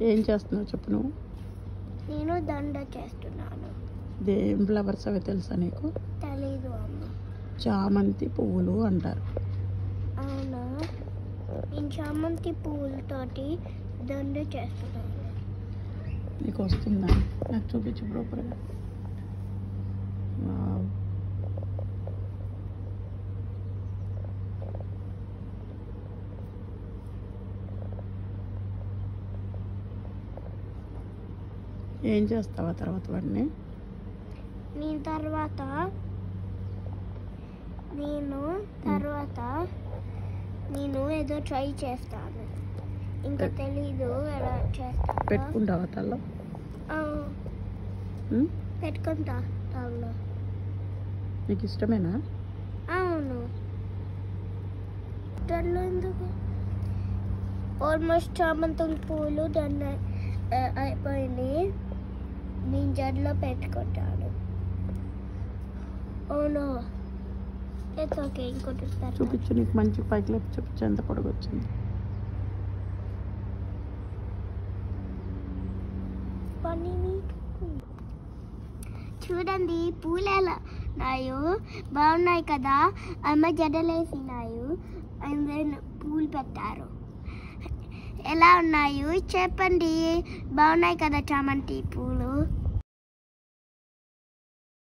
ఏం చేస్తున్నావు చెప్పు నువ్వు? నేను దండ చేస్తున్నాను. ఏం ఫ్లవర్స్ అవి తెలుసా నీకు? తెలీదు అమ్మ. చామంతి పువ్వులు అంటారు. అవునా, నేను చామంతి పువ్వులతోటి దండ చేస్తున్నాను. నీకు వస్తుందా? నాకు చూపించు ప్రాపర్గా. ఏం చేస్తావా తర్వాత వాడిని? నేను ఏదో ట్రై చేస్తాను. ఇంకా తెలీదు ఎలా చేస్తాను. పెట్టుకుంటావా తల్లో? పెట్టుకుంటా తల్లో. నీకు ఇష్టమేనా? అవును. తల్లో ఎందుకు? ఆల్మోస్ట్ చామంతుల పూలు దండ అయిపోయింది. నేను జడలో పెట్టుకుంటాను. అవును, ఇట్స్ ఓకే. ఇంకోటి చూపించు, నీకు మంచి పైకి లేపి చూపించు ఎంత పొడుగు వచ్చింది. చూడండి పూలు ఎలా ఉన్నాయో, బాగున్నాయి కదా. అమ్మ జడలేసినాయి, అండ్ దెన్ పూలు పెట్టారు. ఎలా ఉన్నాయి చెప్పండి. బాగున్నాయి కదా చామంతి పూలు.